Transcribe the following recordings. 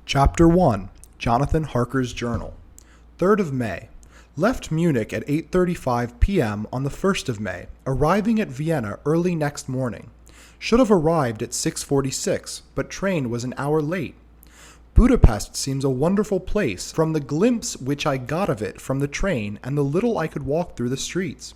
Chapter 1. Jonathan Harker's Journal. 3rd of May. Left Munich at 8:35 p.m. on the 1st of May, arriving at Vienna early next morning. Should have arrived at 6:46, but train was an hour late. Budapest seems a wonderful place from the glimpse which I got of it from the train and the little I could walk through the streets.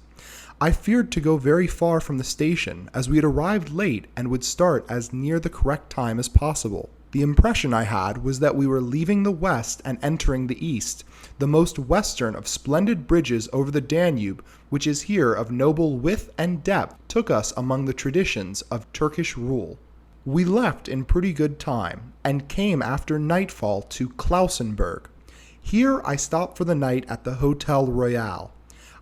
I feared to go very far from the station, as we had arrived late and would start as near the correct time as possible. The impression I had was that we were leaving the west and entering the east, the most western of splendid bridges over the Danube, which is here of noble width and depth, took us among the traditions of Turkish rule. We left in pretty good time, and came after nightfall to Klausenburg. Here I stopped for the night at the Hotel Royal.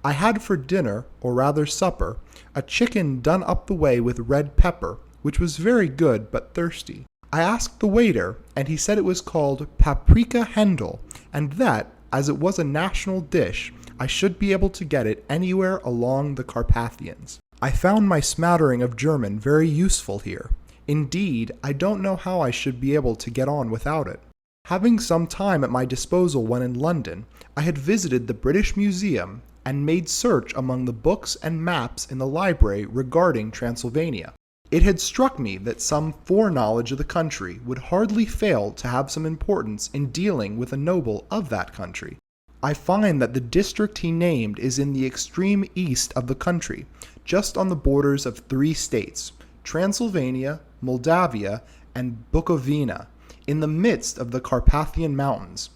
I had for dinner, or rather supper, a chicken done up the way with red pepper, which was very good but thirsty. I asked the waiter, and he said it was called paprika Händel, and that, as it was a national dish, I should be able to get it anywhere along the Carpathians. I found my smattering of German very useful here. Indeed, I don't know how I should be able to get on without it. Having some time at my disposal when in London, I had visited the British Museum and made search among the books and maps in the library regarding Transylvania. It had struck me that some foreknowledge of the country would hardly fail to have some importance in dealing with a noble of that country. I find that the district he named is in the extreme east of the country, just on the borders of 3 states, Transylvania, Moldavia, and Bukovina, in the midst of the Carpathian Mountains,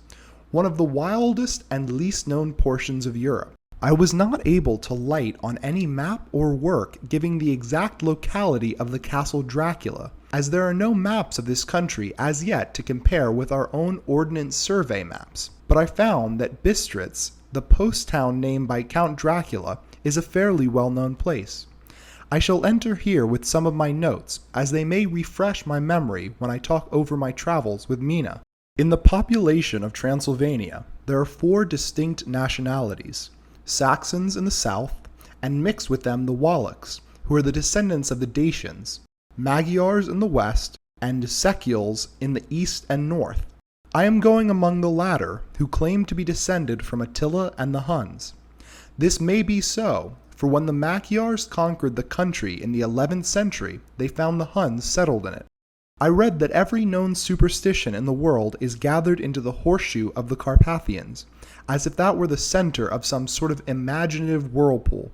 one of the wildest and least known portions of Europe. I was not able to light on any map or work giving the exact locality of the castle Dracula, as there are no maps of this country as yet to compare with our own Ordnance Survey maps. But I found that Bistritz, the post town named by Count Dracula, is a fairly well-known place. I shall enter here with some of my notes, as they may refresh my memory when I talk over my travels with Mina. In the population of Transylvania, there are 4 distinct nationalities: Saxons in the south, and mixed with them the Wallachs, who are the descendants of the Dacians, Magyars in the west, and Seculs in the east and north. I am going among the latter, who claim to be descended from Attila and the Huns. This may be so, for when the Magyars conquered the country in the 11th century, they found the Huns settled in it. I read that every known superstition in the world is gathered into the horseshoe of the Carpathians, as if that were the center of some sort of imaginative whirlpool.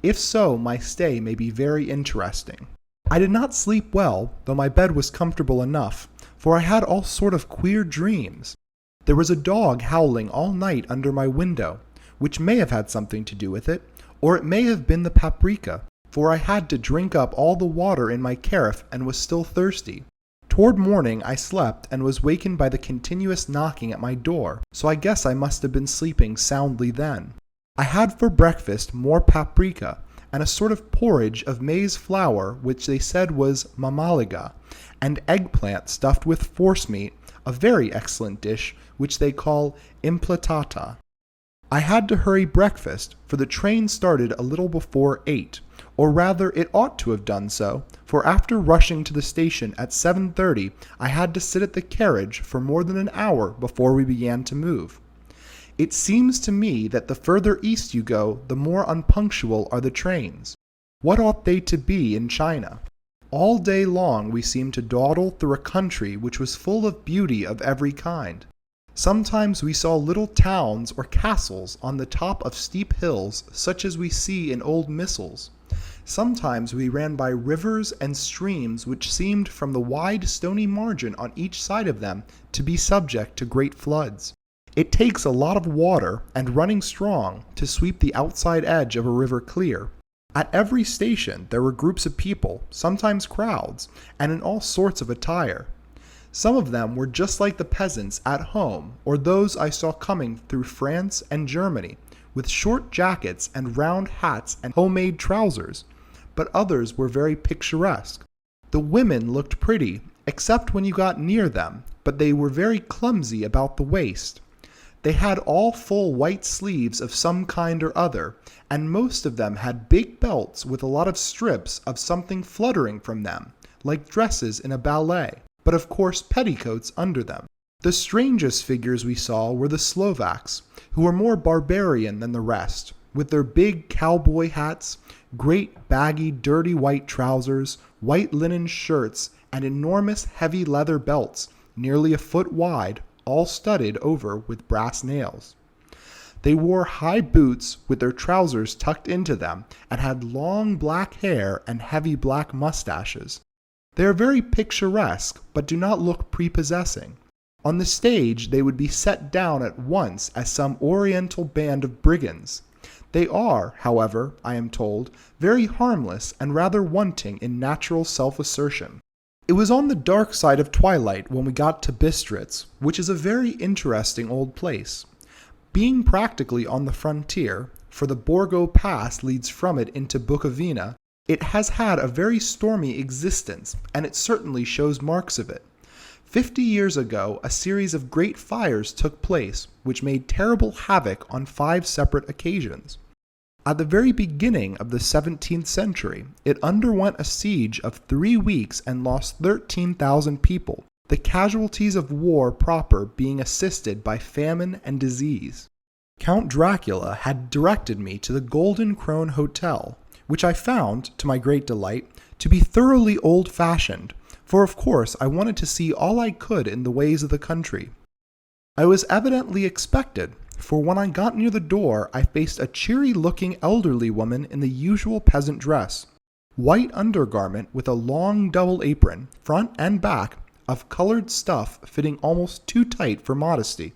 If so, my stay may be very interesting. I did not sleep well, though my bed was comfortable enough, for I had all sort of queer dreams. There was a dog howling all night under my window, which may have had something to do with it, or it may have been the paprika, for I had to drink up all the water in my carafe and was still thirsty. Toward morning I slept and was wakened by the continuous knocking at my door, so I guess I must have been sleeping soundly then. I had for breakfast more paprika, and a sort of porridge of maize flour which they said was mamaliga, and eggplant stuffed with forcemeat, a very excellent dish which they call implatata. I had to hurry breakfast, for the train started a little before 8, or rather it ought to have done so, for after rushing to the station at 7:30, I had to sit at the carriage for more than an hour before we began to move. It seems to me that the further east you go, the more unpunctual are the trains. What ought they to be in China? All day long we seemed to dawdle through a country which was full of beauty of every kind. Sometimes we saw little towns or castles on the top of steep hills such as we see in old missals. Sometimes we ran by rivers and streams which seemed from the wide stony margin on each side of them to be subject to great floods. It takes a lot of water and running strong to sweep the outside edge of a river clear. At every station there were groups of people, sometimes crowds, and in all sorts of attire. Some of them were just like the peasants at home, or those I saw coming through France and Germany, with short jackets and round hats and homemade trousers, but others were very picturesque. The women looked pretty, except when you got near them, but they were very clumsy about the waist. They had all full white sleeves of some kind or other, and most of them had big belts with a lot of strips of something fluttering from them, like dresses in a ballet, but of course petticoats under them. The strangest figures we saw were the Slovaks, who were more barbarian than the rest, with their big cowboy hats, great baggy dirty white trousers, white linen shirts, and enormous heavy leather belts, nearly a foot wide, all studded over with brass nails. They wore high boots with their trousers tucked into them and had long black hair and heavy black mustaches. They are very picturesque, but do not look prepossessing. On the stage they would be set down at once as some oriental band of brigands. They are, however, I am told, very harmless and rather wanting in natural self-assertion. It was on the dark side of twilight when we got to Bistritz, which is a very interesting old place. Being practically on the frontier, for the Borgo Pass leads from it into Bukovina, it has had a very stormy existence, and it certainly shows marks of it. 50 years ago, a series of great fires took place, which made terrible havoc on 5 separate occasions. At the very beginning of the 17th century, it underwent a siege of 3 weeks and lost 13,000 people, the casualties of war proper being assisted by famine and disease. Count Dracula had directed me to the Golden Krone Hotel, which I found, to my great delight, to be thoroughly old-fashioned, for of course I wanted to see all I could in the ways of the country. I was evidently expected, for when I got near the door I faced a cheery-looking elderly woman in the usual peasant dress, white undergarment with a long double apron, front and back, of colored stuff fitting almost too tight for modesty.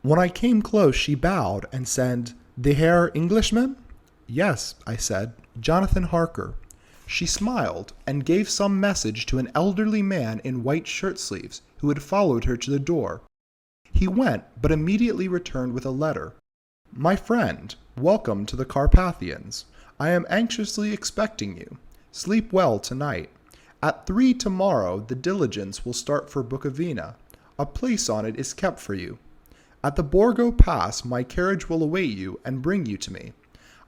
When I came close she bowed and said, "The Herr Englishman?" "Yes," I said, "Jonathan Harker." She smiled and gave some message to an elderly man in white shirt-sleeves who had followed her to the door. He went, but immediately returned with a letter. "My friend, welcome to the Carpathians. I am anxiously expecting you. Sleep well tonight. At 3 tomorrow the diligence will start for Bukovina. A place on it is kept for you. At the Borgo Pass my carriage will await you and bring you to me.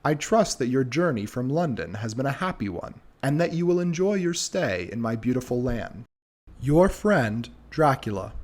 I trust that your journey from London has been a happy one, and that you will enjoy your stay in my beautiful land. Your friend, Dracula."